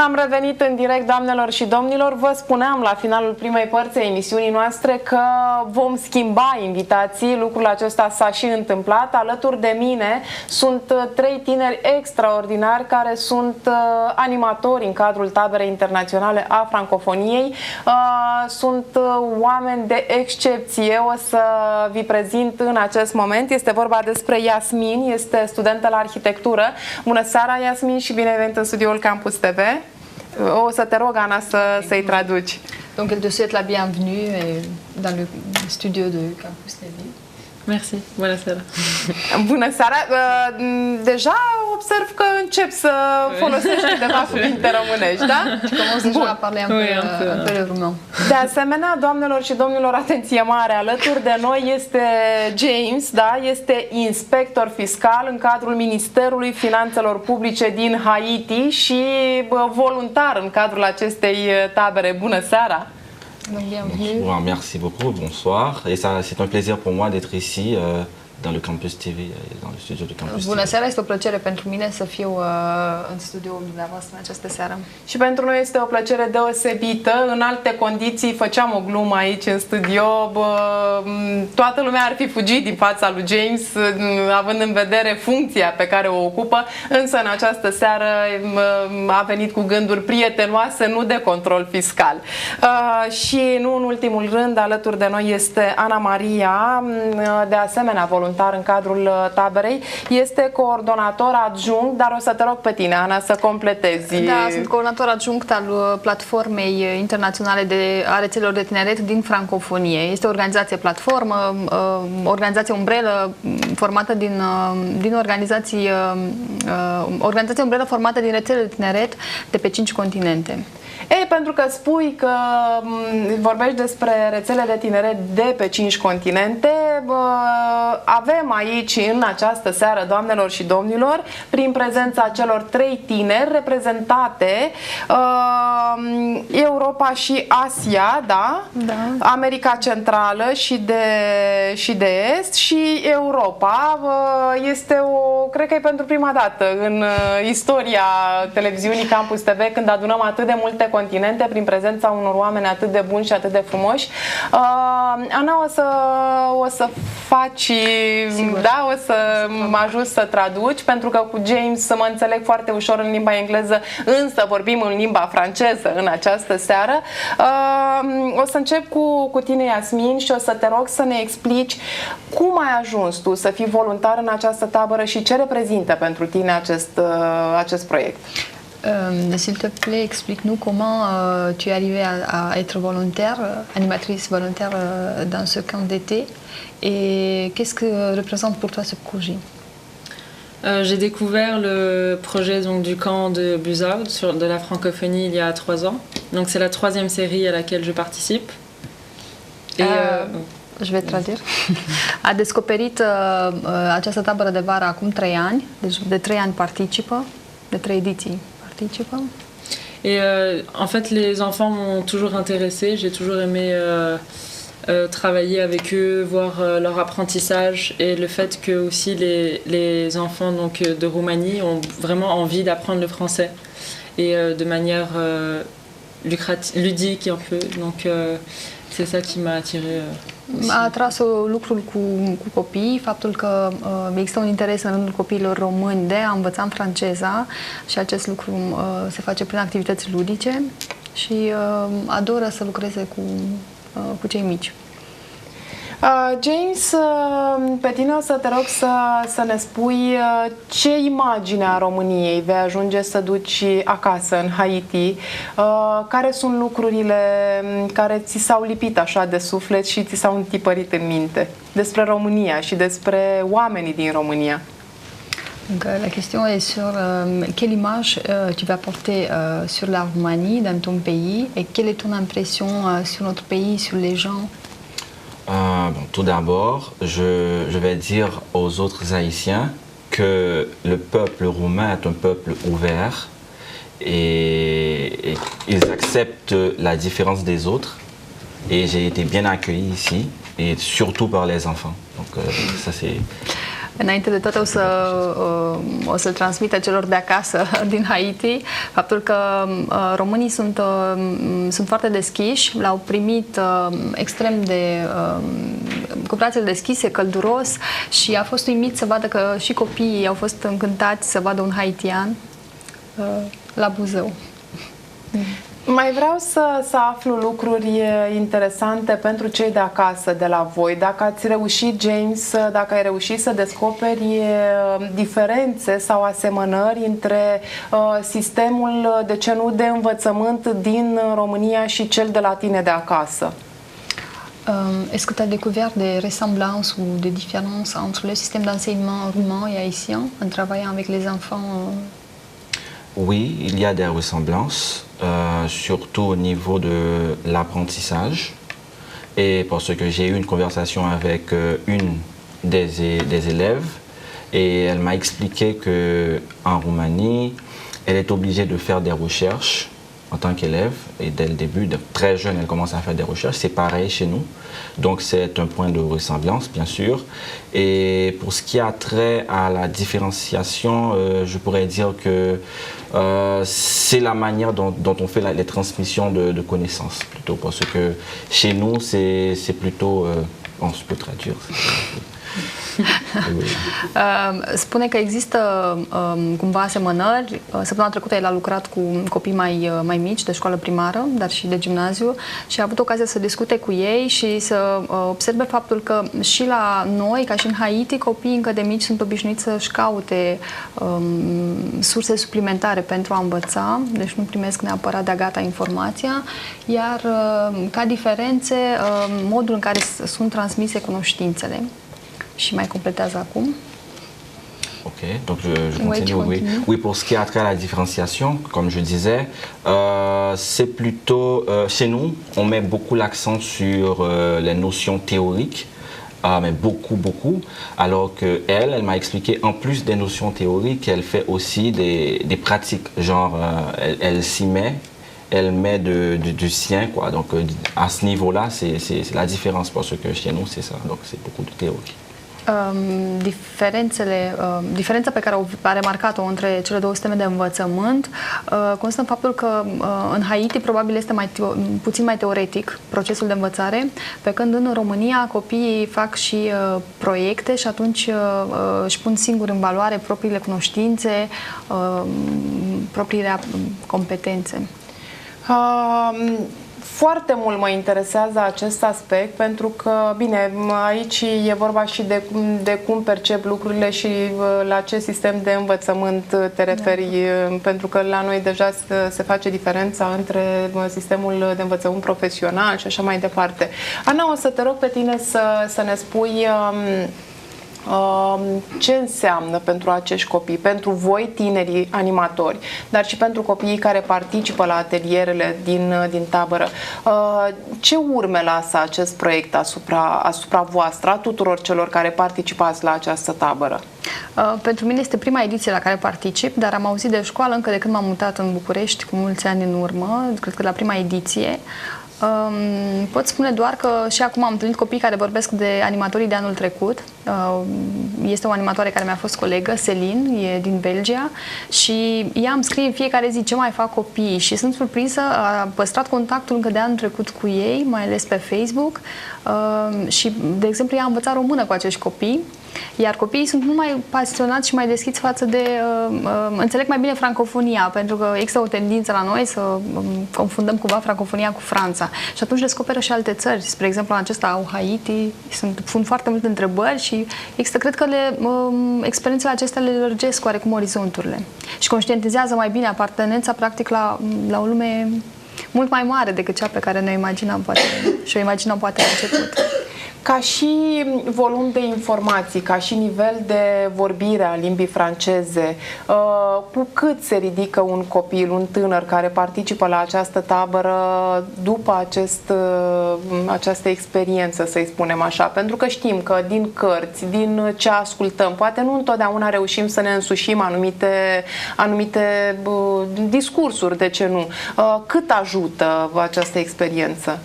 Am revenit în direct, doamnelor și domnilor. Vă spuneam la finalul primei părți a emisiunii noastre că vom schimba invitații. Lucrul acesta s-a și întâmplat. Alături de mine sunt trei tineri extraordinari care sunt animatori în cadrul Taberei Internaționale a Francofoniei. Sunt oameni de excepție. O să vi prezint în acest moment. Este vorba despre Yasmin, este studentă la arhitectură. Bună seara, Yasmin, și bine ai venit în studioul Campus TV. O să te rog, Ana, să-i traduci. Donc, elle te souhaite la bienvenue dans le studio de Campus TV. Merci, bună seara. Bună seara. Deja observ că încep să folosești câteva cuvinte românești, da? Tu commences déjà à parler un peu le roumain. De asemenea, doamnelor și domnilor, atenție mare, alături de noi este James, da? Este inspector fiscal în cadrul Ministerului Finanțelor Publice din Haiti și voluntar în cadrul acestei tabere. Bună seara! Bonjour, merci beaucoup, bonsoir. Et ça, c'est un plaisir pour moi d'être ici dans le Campus TV, dans le studio de Campus TV. Bună seara, este o plăcere pentru mine să fiu în studioul dumneavoastră în această seară. Și pentru noi este o plăcere deosebită. În alte condiții făceam o glumă aici în studio. Toată lumea ar fi fugit din fața lui James, având în vedere funcția pe care o ocupă, însă în această seară a venit cu gânduri prietenoase, nu de control fiscal. Și nu în ultimul rând, alături de noi este Ana Maria, de asemenea voluntar în cadrul taberei, este coordonator adjunct, dar o să te rog pe tine, Ana, să completezi. Da, sunt coordonator adjunct al platformei internaționale a rețelelor de tineret din Francofonie. Este o organizație platformă, organizație umbrelă formată din organizație umbrelă formată din rețelele de tineret de pe 5 continente. Ei, pentru că spui că vorbești despre rețele de tineret de pe 5 continente, avem aici în această seară, doamnelor și domnilor, prin prezența celor 3 tineri reprezentate Europa și Asia, da? Da. America Centrală și de Est și Europa. Este cred că e pentru prima dată în istoria televiziunii Campus TV când adunăm atât de multe continente prin prezența unor oameni atât de buni și atât de frumoși. Ana, o să faci, da, o să mă ajut să traduci, pentru că cu James să mă înțeleg foarte ușor în limba engleză, însă vorbim în limba franceză în această seară. O să încep cu tine, Yasmin, și o să te rog să ne explici cum ai ajuns tu să fii voluntar în această tabără și ce reprezintă pentru tine acest proiect. S'il te plaît, explique-nous comment tu es arrivée à être volontaire, animatrice volontaire dans ce camp d'été et qu'est-ce que représente pour toi ce projet? J'ai découvert le projet donc, du camp de Buzău de la francophonie il y a 3 ans. Donc c'est la 3e série à laquelle je participe. Et, je vais traduire. A descoperit această tabără de vară acum 3 ani, deci de 3 ani participă, de 3 ediții participă. Et en fait, les enfants m'ont toujours intéressée. J'ai toujours aimé travailler avec eux, voir leur apprentissage et le fait que aussi les enfants donc, de Roumanie ont vraiment envie d'apprendre le français et de manière ludique un peu. Donc c'est ça qui m'a attirée. A atras lucrul cu copiii, faptul că există un interes în rândul copiilor români de a învăța în franceza și acest lucru se face prin activități ludice și adoră să lucreze cu cei mici. James, pe tine o să te rog să ne spui ce imagine a României vei ajunge să duci acasă în Haiti, care sunt lucrurile care ți s-au lipit așa de suflet și ți s-au întipărit în minte despre România și despre oamenii din România. Donc, la question est sur quelle image tu vas porter sur la Roumanie dans ton pays et quelle est ton impression sur notre pays, sur les gens? Bon, tout d'abord, je vais dire aux autres Haïtiens que le peuple roumain est un peuple ouvert et ils acceptent la différence des autres. Et j'ai été bien accueilli ici, et surtout par les enfants. Donc ça c'est... Înainte de toate o să-l transmită celor de acasă din Haiti faptul că românii sunt foarte deschiși, l-au primit extrem de cu brațele deschise, călduros și a fost uimit să vadă că și copiii au fost încântați să vadă un haitian la Buzău. Mai vreau să aflu lucruri interesante pentru cei de acasă de la voi. Dacă ați reușit, James, dacă ai reușit să descoperi diferențe sau asemănări între sistemul, de ce nu, de învățământ din România și cel de la tine de acasă. Est-ce que tu as découvert des ressemblances ou des différences entre le système d'enseignement roumain et haïtien en travaillant avec les enfants? Oui, il y a des ressemblances, surtout au niveau de l'apprentissage. Et parce que j'ai eu une conversation avec une des élèves et elle m'a expliqué qu'en Roumanie, elle est obligée de faire des recherches en tant qu'élève et dès le début, très jeune, elle commence à faire des recherches. C'est pareil chez nous, donc c'est un point de ressemblance bien sûr. Et pour ce qui a trait à la différenciation, je pourrais dire que c'est la manière dont on fait les transmissions de connaissances plutôt, parce que chez nous c'est plutôt, on se peut traduire. Spune că există cumva asemănări. Săptămâna trecută el a lucrat cu copii mai mici de școală primară, dar și de gimnaziu și a avut ocazia să discute cu ei și să observe faptul că și la noi, ca și în Haiti, copiii încă de mici sunt obișnuiți să-și caute surse suplimentare pentru a învăța, deci nu primesc neapărat de-a gata informația, iar ca diferențe, modul în care sunt transmise cunoștințele. Și mai complétează acum. Ok, donc je continue. Oui, pour ce qui a trait à la différenciation, comme je disais, c'est plutôt, chez nous, on met beaucoup l'accent sur les notions théoriques, mais beaucoup, alors que elle m'a expliqué, en plus des notions théoriques, elle fait aussi des pratiques, genre elle s'y met, elle met du sien, quoi. Donc à ce niveau-là, c'est la différence, parce que chez nous, c'est ça, donc c'est beaucoup de théorie. Diferența pe care a remarcat-o între cele două sisteme de învățământ constă în faptul că în Haiti probabil este puțin mai teoretic procesul de învățare, pe când în România copiii fac și proiecte și atunci își pun singuri în valoare propriile cunoștințe, propriile competențe. Foarte mult mă interesează acest aspect pentru că, bine, aici e vorba și de cum percep lucrurile și la ce sistem de învățământ te referi, pentru că la noi deja se face diferența între sistemul de învățământ profesional și așa mai departe. Ana, o să te rog pe tine să ne spui ce înseamnă pentru acești copii, pentru voi, tinerii animatori, dar și pentru copiii care participă la atelierele din tabără. Ce urme lasă acest proiect asupra voastră, a tuturor celor care participați la această tabără? Pentru mine este prima ediție la care particip, dar am auzit de școală încă de când m-am mutat în București cu mulți ani în urmă, cred că la prima ediție. Pot spune doar că și acum am întâlnit copii care vorbesc de animatorii de anul trecut. Este o animatoare care mi-a fost colegă, Celine, e din Belgia și ea îmi scrie în fiecare zi ce mai fac copiii și sunt surprinsă, a păstrat contactul încă de anul trecut cu ei, mai ales pe Facebook și, de exemplu, ea a învățat română cu acești copii. Iar copiii sunt mult mai pasionați și mai deschiți față de... înțeleg mai bine francofonia, pentru că există o tendință la noi să confundăm cumva francofonia cu Franța. Și atunci descoperă și alte țări. Spre exemplu, în acesta au Haiti, pun foarte multe întrebări și există, cred că experiențele acestea le lărgesc oarecum orizonturile. Și conștientizează mai bine apartenența, practic, la o lume mult mai mare decât cea pe care ne imaginam, poate, și o imaginam poate la început. Ca și volum de informații, ca și nivel de vorbire a limbii franceze, cu cât se ridică un copil, un tânăr care participă la această tabără după această experiență, să-i spunem așa? Pentru că știm că din cărți, din ce ascultăm, poate nu întotdeauna reușim să ne însușim anumite discursuri, de ce nu? Cât ajută această experiență?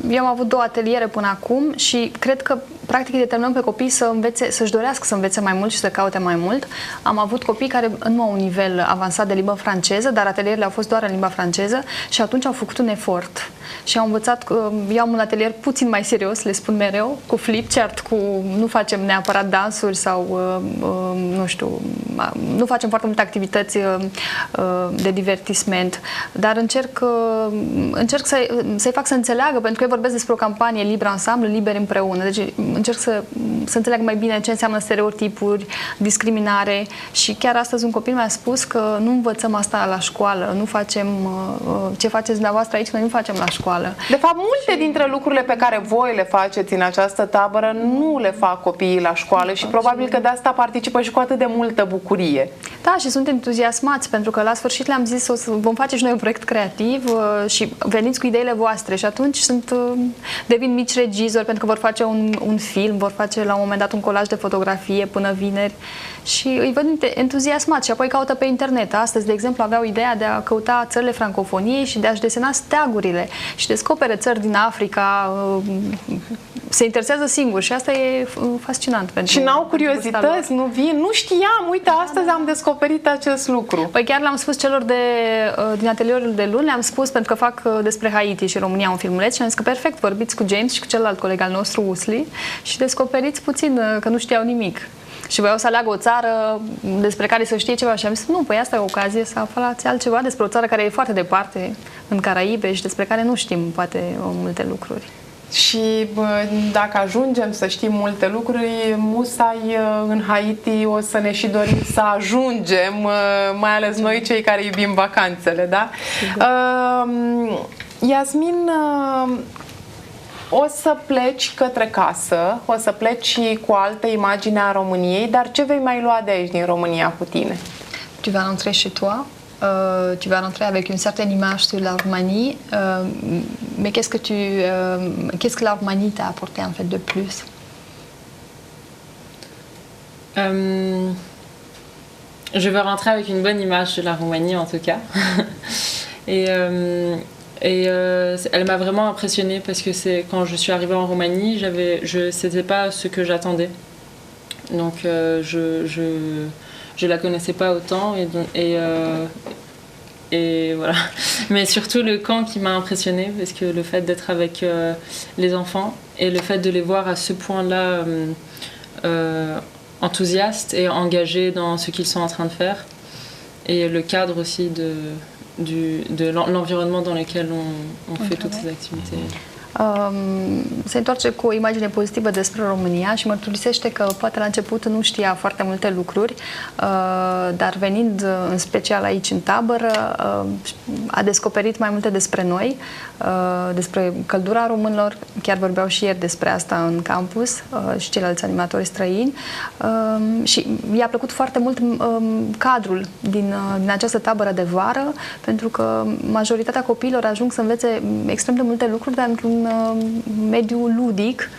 Eu am avut 2 ateliere până acum și cred că practic îi determinăm pe copii să învețe, să-și dorească să învețe mai mult și să caute mai mult. Am avut copii care nu au un nivel avansat de limbă franceză, dar atelierele au fost doar în limba franceză și atunci au făcut un efort și au învățat. Eu am un atelier puțin mai serios, le spun mereu, cu flipchart, cu nu facem neapărat dansuri sau nu știu, nu facem foarte multe activități de divertisment, dar încerc să-i fac să înțeleagă, pentru că eu vorbesc despre o campanie Libre Ensemble, Liberi împreună. Deci încerc să înțeleagă mai bine ce înseamnă stereotipuri, discriminare și chiar astăzi un copil mi-a spus că nu învățăm asta la școală, nu facem ce faceți dumneavoastră aici, noi nu facem la școală. De fapt, multe dintre lucrurile pe care voi le faceți în această tabără nu le fac copiii la școală și probabil că de asta participă și cu atât de multă bucurie. Da, și sunt entuziasmați pentru că la sfârșit le-am zis vom face și noi un proiect creativ și veniți cu ideile voastre și atunci devin mici regizori pentru că vor face un film, vor face la un moment dat un colaj de fotografie până vineri și îi văd entuziasmați și apoi caută pe internet. Astăzi, de exemplu, aveau ideea de a căuta țările francofoniei și de a-și desena steagurile și descopere țări din Africa, se interesează singuri și asta e fascinant. Și n-au curiozități, nu vin, nu știam, uite, astăzi am descoperit acest lucru. Păi chiar le-am spus celor din atelierul de luni, le-am spus pentru că fac despre Haiti și România un filmuleț și am zis că perfect, vorbiți cu James și cu celălalt coleg al nostru, Usli, și descoperiți puțin că nu știau nimic. Și voiau să aleagă o țară despre care să știe ceva și am zis, nu, păi asta e o ocazie să aflați altceva despre o țară care e foarte departe, în Caraibe și despre care nu știm poate multe lucruri. Și dacă ajungem să știm multe lucruri, musai în Haiti o să ne și dorim să ajungem, mai ales noi cei care iubim vacanțele, da? Iasmin, o să pleci către casă, o să pleci cu altă imagine a României, dar ce vei mai lua de aici din România cu tine? Tu vas rentrer chez toi. Tu vas rentrer avec une certaine image sur la Roumanie, mais qu'est-ce que la Roumanie t'a apporté en fait de plus? Je vais rentrer avec une bonne image de la Roumanie en tout cas. Elle m'a vraiment impressionnée parce que quand je suis arrivée en Roumanie, c'était pas ce que j'attendais. Donc je la connaissais pas autant et voilà. Mais surtout le camp qui m'a impressionnée parce que le fait d'être avec les enfants et le fait de les voir à ce point-là enthousiastes et engagés dans ce qu'ils sont en train de faire et le cadre aussi de l'environnement dans lequel on fait toutes ces activités. Se întoarce cu o imagine pozitivă despre România și mărturisește că poate la început nu știa foarte multe lucruri, dar venind în special aici în tabără a descoperit mai multe despre noi, despre căldura românilor, chiar vorbeau și ieri despre asta în campus și ceilalți animatori străini și i-a plăcut foarte mult cadrul din această tabără de vară, pentru că majoritatea copiilor ajung să învețe extrem de multe lucruri, dar într-un mediu ludic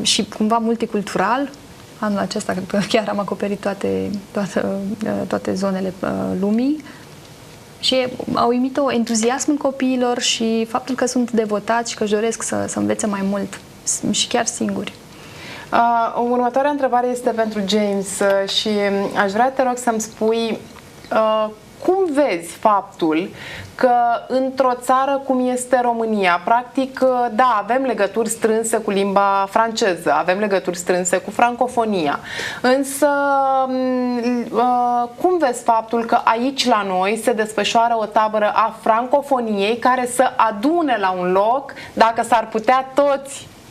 și cumva multicultural. Anul acesta cred că chiar am acoperit toate zonele lumii și au uimit-o entuziasmul copiilor și faptul că sunt devotați și că își doresc să învețe mai mult și chiar singuri. Următoarea întrebare este pentru James și aș vrea, te rog, să-mi spui cum vezi faptul că într-o țară cum este România, practic, da, avem legături strânse cu limba franceză, avem legături strânse cu francofonia, însă cum vezi faptul că aici la noi se desfășoară o tabără a francofoniei care să adune la un loc, dacă s-ar putea,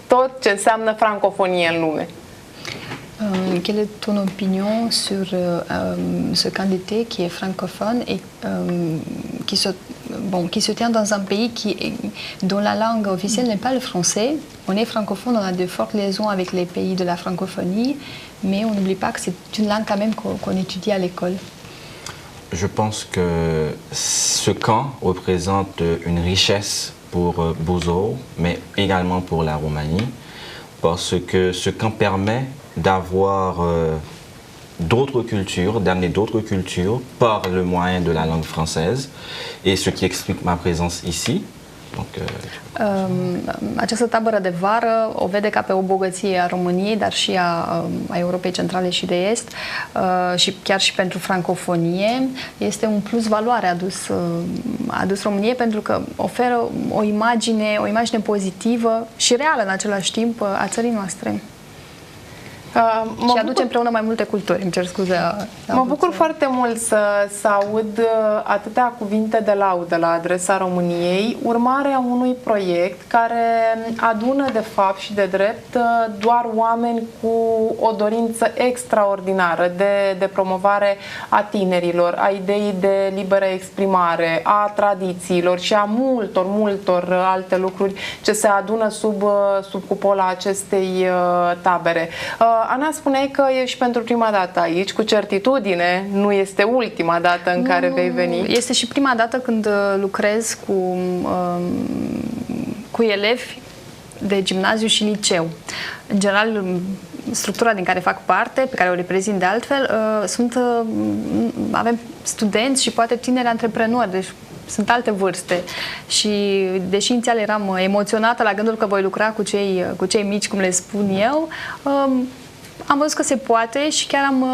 tot ce înseamnă francofonie în lume? Quelle est ton opinion sur ce camp d'été qui est francophone et qui se tient dans un pays dont la langue officielle n'est pas le français? On est francophone, on a de fortes liaisons avec les pays de la francophonie, mais on n'oublie pas que c'est une langue quand même qu'on étudie à l'école. Je pense que ce camp représente une richesse pour Buzău, mais également pour la Roumanie, parce que ce camp permet d'avoir d'autres cultures, d'amener d'autres cultures par le moyen de la langue française, et ce qui explique ma présence ici. Donc, Această tabără de vară o vede ca pe o bogăție a României, dar și a Europei Centrale și de Est, și chiar și pentru francofonie. Este un plus valoare adus României, pentru că oferă o imagine pozitivă și reală în același timp a țării noastre. Și aduce împreună mai multe culturi. Îmi cer scuze. Mă bucur foarte mult să aud atâtea cuvinte de laudă la adresa României, urmarea unui proiect care adună de fapt și de drept doar oameni cu o dorință extraordinară de promovare a tinerilor, a ideii de liberă exprimare, a tradițiilor și a multor alte lucruri ce se adună sub cupola acestei tabere. Ana, spuneai că ești pentru prima dată aici, cu certitudine, nu este ultima dată în care vei veni. Este și prima dată când lucrez cu elevi de gimnaziu și liceu. În general, structura din care fac parte, pe care o reprezint de altfel, avem studenți și poate tineri antreprenori, deci sunt alte vârste. Și deși inițial eram emoționată la gândul că voi lucra cu cei mici, cum le spun eu, am văzut că se poate și chiar am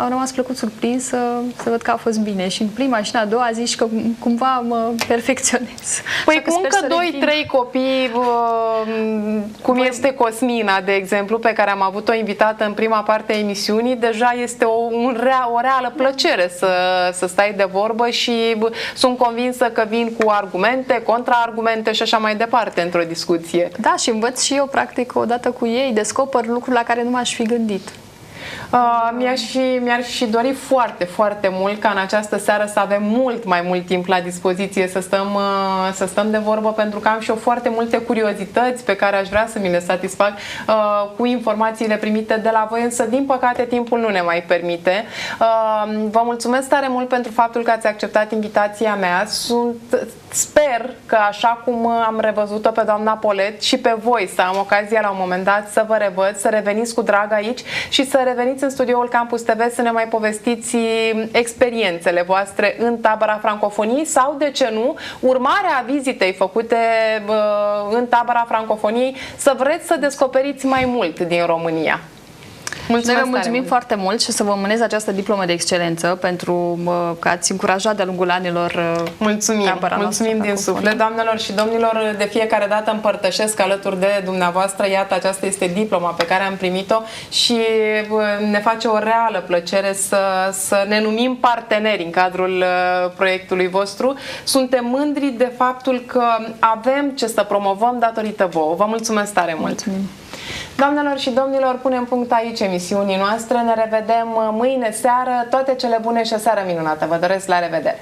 rămas plăcut surprins să văd că a fost bine. Și în prima și în a doua zi și că cumva mă perfecționez. Păi cu încă 2-3 copii, cum este Cosmina, de exemplu, pe care am avut-o invitată în prima parte a emisiunii, deja este o reală plăcere să stai de vorbă și sunt convinsă că vin cu argumente, contraargumente și așa mai departe într-o discuție. Da, și învăț și eu, practic, odată cu ei, descoper lucruri la care nu m-aș fi gândit. Mi-ar și dori foarte mult ca în această seară să avem mult mai mult timp la dispoziție să stăm de vorbă, pentru că am și eu foarte multe curiozități pe care aș vrea să mi le satisfac cu informațiile primite de la voi, însă din păcate timpul nu ne mai permite. Vă mulțumesc tare mult pentru faptul că ați acceptat invitația mea. Sper că așa cum am revăzut-o pe doamna Polet și pe voi să am ocazia la un moment dat să vă revăd, să reveniți cu drag aici și să reveniți în studioul Campus TV să ne mai povestiți experiențele voastre în tabăra francofoniei sau, de ce nu, urmarea vizitei făcute în tabăra francofoniei, să vreți să descoperiți mai mult din România. Noi vă mulțumim foarte mult și să vă mânez această diplomă de excelență pentru că ați încurajat de-a lungul anilor. Mulțumim din suflet, doamnelor și domnilor, de fiecare dată împărtășesc alături de dumneavoastră. Iată, aceasta este diploma pe care am primit-o și ne face o reală plăcere să ne numim parteneri în cadrul proiectului vostru. Suntem mândri de faptul că avem ce să promovăm datorită vouă. Vă mulțumesc tare mult! Mulțumim. Doamnelor și domnilor, punem punct aici emisiunii noastre. Ne revedem mâine seară. Toate cele bune și o seară minunată. Vă doresc la revedere!